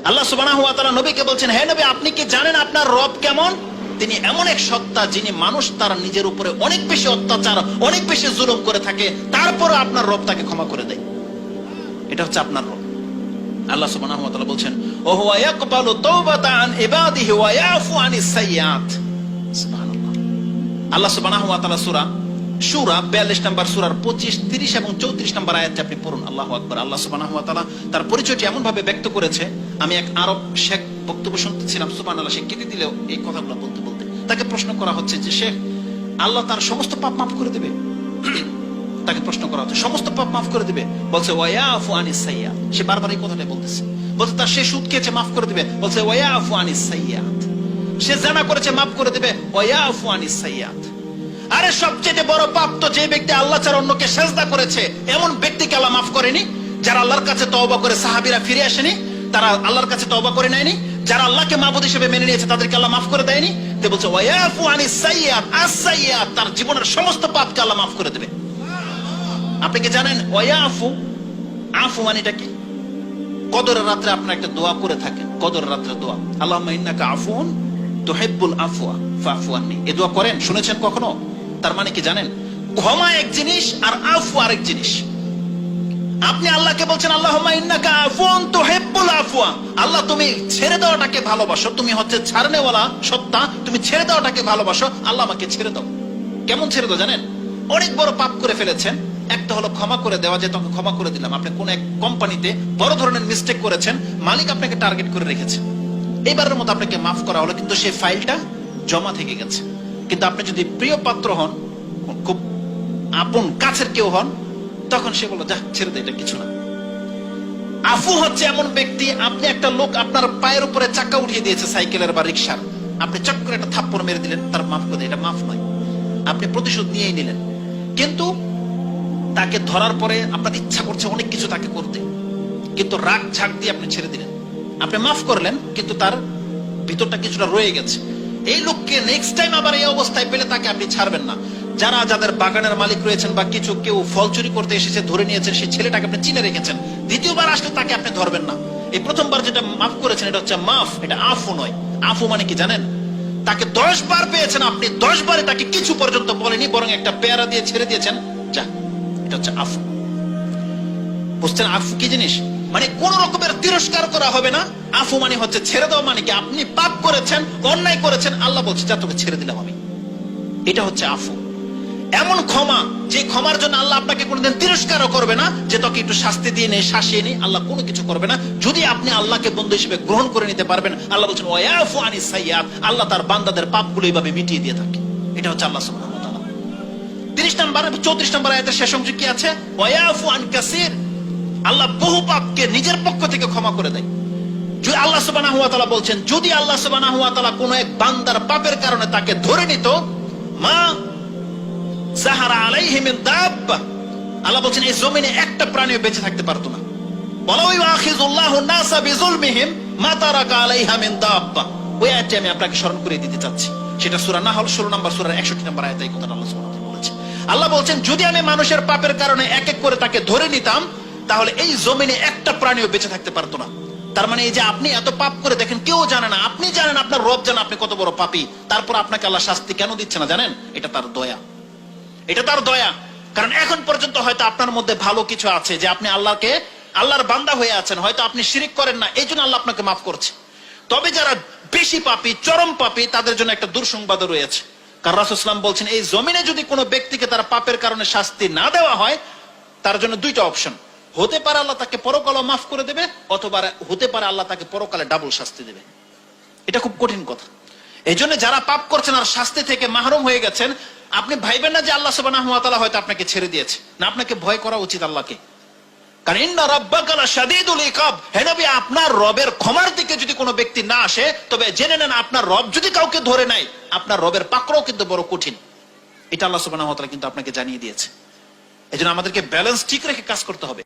আল্লাহ সুবহানাহু ওয়া তাআলা নবীকে বলছেন, হে নবী, আপনি কি জানেন আপনার রব কেমন? তিনি এমন এক সত্তা যিনি মানুষ তার নিজের উপরে অনেক বেশি অত্যাচার, অনেক বেশি জুলুম করে থাকে, তারপরে আপনার রব তাকে ক্ষমা করে দেয়। এটা হচ্ছে আপনার রব। আল্লাহ সুবহানাহু ওয়া তাআলা বলছেন, ওয়া হুয়া ইয়াকবালু তাওবাতা আন ইবাদিহি ওয়া ইয়াফু আনিস সাইয়্যাত। সুবহানাল্লাহ। আল্লাহ সুবহানাহু ওয়া তাআলা সূরা সূরা 42 নম্বর সূরার 25, 30 এবং 34 নম্বর আয়াতটি আপনি পড়ুন। আল্লাহু আকবার। আল্লাহ সুবহানাহু ওয়া তাআলা তার পরিচয়টি এমন ভাবে ব্যক্ত করেছে, আমি এক আরব শেখ বক্তব্য শুনতেছিলাম, সুবহানাল্লাহ, সে কেটে দিলেও এই কথাগুলো বলতে বলতে তাকে প্রশ্ন করা হচ্ছে যে, শেখ, আল্লাহ তার সমস্ত পাপ মাফ করে দেবে? তাকে প্রশ্ন করা হচ্ছে, সমস্ত পাপ মাফ করে দিবে? বলছে ওয়া ইয়াফু আনিস সাইয়্যাত। সে বারবার এই কথাটাই বলতেছে। বলছে তার সে সুদ খেয়েছে, মাফ করে দিবে? বলছে ওয়া ইয়াফু আনিস সাইয়্যাত। সে জিনা করেছে, মাফ করে দিবে? ওয়া ইয়াফু আনিস সাইয়্যাত। আরে সবচেয়ে বড় পাপ তো যে ব্যক্তি আল্লাহ ছাড়া অন্যকে সেজদা করেছে, এমন ব্যক্তিকে আল্লাহ মাফ করেনি? যারা আল্লাহর কাছে তওবা করে সাহাবীরা ফিরে আসেনি, তারা আল্লাহর কাছে তওবা করে নেয়নি, যারা আল্লাহকে মাবুদ হিসেবে মেনে নিয়েছে, তাদেরকে আল্লাহ মাফ করে দেয়নি? তে বলছে ওয়া ইয়াফু আনিস সাইয়্যাত। আস-সাইয়্যাত, তার জীবনের সমস্ত পাপকে আল্লাহ মাফ করে দেবে। আপনি কি জানেন ওয়া ইয়াফু, আফু মানেটা কি? কদরের রাতে আপনারা একটা দোয়া করে থাকেন, কদরের রাতে দোয়া, আল্লাহুম্মা ইন্নাকা আফুন তুহিব্বুল আফওয়া ফাফু আন্নি। এই দোয়া করেন? শুনেছেন কখনো? তার মানে কি জানেন? ক্ষমা এক জিনিস আর আফু আরেক জিনিস। আপনি আল্লাহকে বলছেন, আল্লাহুম্মা ইন্নাকা আফুন তুহিব্বুল আফওয়া। আল্লাহ, তুমি ছেড়ে দেওয়াটাকে ভালোবাসো, তুমি হচ্ছে ছাড়নেওয়ালা সত্তা, তুমি ছেড়ে দেওয়াটাকে ভালোবাসো। আল্লাহ, আমাকে ছেড়ে দাও। কেমন ছেড়ে দাও জানেন? অনেক বড় পাপ করে ফেলেছেন, একটা হলো ক্ষমা করে দেওয়া, যে তোমাকে ক্ষমা করে দিলাম। আপনি কোন এক কোম্পানিতে বড় ধরনের মিস্টেক করেছেন, মালিক আপনাকে টার্গেট করে রেখেছে, এইবারের মতো আপনাকে মাফ করা হলো, কিন্তু সেই ফাইলটা জমা থেকে গেছে। কিন্তু আপনি যদি প্রিয় পাত্র হন, খুব আপন কাছের কেউ হন, তখন সে বলল, যা ছেড়ে দে, এটা কিছু না। আফু হচ্ছে এমন ব্যক্তি, আপনি একটা লোক আপনার পায়ের উপরে চাকা উঠিয়ে দিয়েছে সাইকেলের বা রিকশার, আপনি চট করে একটা থাপ্পড় মেরে দিলেন, তার মাফ করে, এটা মাফ নয়। আপনি প্রতিশোধ নিয়েই নিলেন, কিন্তু তাকে ধরার পরে আপনার ইচ্ছা করছে অনেক কিছু তাকে করতে, কিন্তু রাগ ঝাঁক দিয়ে আপনি ছেড়ে দিলেন। আপনি মাফ করলেন, কিন্তু তার ভিতরটা কিছুটা রয়ে গেছে। এই লোককে নেক্সট টাইম আবার এই অবস্থায় পেলে তাকে আপনি ছাড়বেন না। যাদের বাগানের মালিক রয়েছেন বা কেউ ফল চুরি করতে এসেছে, ধরে নিয়েছেন, সেই ছেলেটাকে আপনি চিনে রেখেছেন, দ্বিতীয়বার আসলে তাকে আপনি ধরবেন না। এই প্রথমবার যেটা মাফ করেছেন, এটা হচ্ছে মাফ, এটা আফু নয়। আফু মানে কি জানেন? তাকে 10 বার পেয়েছেন, আপনি 10 বারে তাকে কিছু পর্যন্ত বলেনি, বরং একটা পেয়ারা দিয়ে ছেড়ে দিয়েছেন, যা। এটা হচ্ছে আফু। বুঝছেন আফু কি জিনিস? মানে কোন রকমের তিরস্কার করা হবে না। আফু মানে হচ্ছে ছেড়ে দাও। মানে কি, আপনি পাপ করেছেন, অন্যায় করেছেন, আল্লাহ বলছে, যা, তোকে ছেড়ে দিলাম আমি। এটা হচ্ছে আফু। এমন ক্ষমা, যে ক্ষমার জন্য আল্লাহ আপনাকে কোনোদিন তিরস্কারও করবে না, যে তোকে একটু শাস্তি দিয়ে নেই, শাসিয়ে নেই, আল্লাহ কোনো কিছু করবে না, যদি আপনি আল্লাহকে বন্ধু হিসেবে গ্রহণ করে নিতে পারবেন। আল্লাহ বলছেন ওয়া ইয়াফু আনিস সাইয়্যাত। আল্লাহ তার বান্দাদের পাপগুলো এইভাবে মিটিয়ে দিয়ে থাকে। এটা হচ্ছে আল্লাহ সুবহানাহু ওয়া তাআলা। 30 নম্বর 34 নম্বর আয়াতের শেষ অংশে কি আছে? ওয়া ইয়াফু আন কাসীর। আল্লাহ বহু পাপকে নিজের পক্ষ থেকে ক্ষমা করে দেয়। আল্লাহ সুবহানাহু ওয়া তাআলা বলছেন, যদি আল্লাহ সুবহানাহু ওয়া তাআলা কোন এক বান্দার পাপের কারণে তাকে ধরে নিত, মা যাহারা আলাইহি মিন দাব্বা, আল্লাহ বলছেন এই জমিনে একটা প্রাণীও বেঁচে থাকতে পারতো না। ওয়ালাউ ইউআখিযুল্লাহু নাসা বিযুলমিহিম মা তারাকা আলাইহা মিন দাব্বা। ওই আয়াতটি আমি আপনাকে স্মরণ করে দিতে চাচ্ছি। সেটা সূরা নাহল 16 নম্বর সূরার 61 নম্বর আয়াতে এই কথাটা আল্লাহ সুবহানাহু ওয়া তাআলা বলেছেন। আল্লাহ বলছেন, যদি আমি মানুষের পাপের কারণে এক এক করে তাকে ধরে নিতাম, তাহলে এই জমিনে একটা প্রাণীও বেঁচে থাকতে পারতো না। তার মানে এই যে আপনি এত পাপ করে দেখেন, কেউ জানে না, আপনি জানেন, আপনার রব জানেন আপনি কত বড় পাপী, তারপর আপনাকে আল্লাহ শাস্তি কেন দিচ্ছে না জানেন? এটা তার দয়া। এটা তার দয়া। কারণ এখন পর্যন্ত হয়তো আপনার মধ্যে ভালো কিছু আছে, যে আপনি আল্লাহর বান্দা হয়ে আছেন, হয়তো আপনি শিরিক করেন না, এই জন্য আল্লাহ আপনাকে মাফ করছে। তবে যারা বেশি পাপী, চরম পাপী, তাদের জন্য একটা দুঃসংবাদ রয়েছে। কারণ রাসূল সাল্লাল্লাহু আলাইহি ওয়াসাল্লাম বলছেন, এই জমিনে যদি কোনো ব্যক্তিকে তার পাপের কারণে শাস্তি না দেওয়া হয়, তার জন্য দুইটা অপশন। হতে পারে আল্লাহ তাকে পরকালে মাফ করে দেবে, অথবা হতে পারে আল্লাহ তাকে পরকালে ডাবল শাস্তি দেবে। এটা খুব কঠিন কথা। এই জন্য যারা পাপ করছেন আর শাস্তি থেকে মাহরুম হয়ে গেছেন, আপনি ভাইবেন না যে আল্লাহ সুবহানাহু ওয়া তাআলা হয়তো আপনাকে ছেড়ে দিয়েছে। না, আপনাকে ভয় করা উচিত আল্লাহকে। কারণ ইন্না রাব্বাকা লাশাদীদুল ইকাব। হে নবী, আপনার রবের ক্ষমার দিকে যদি কোনো ব্যক্তি না আসে, তবে জেনে নেন, আপনার রব যদি কাউকে ধরে নেয়, আপনার রবের পাকড়াও কিন্তু বড় কঠিন। এটা আল্লাহ সুবহানাহু ওয়া তাআলা কিন্তু আপনাকে জানিয়ে দিয়েছে। এজন্য আমাদেরকে ব্যালেন্স ঠিক রেখে কাজ করতে হবে।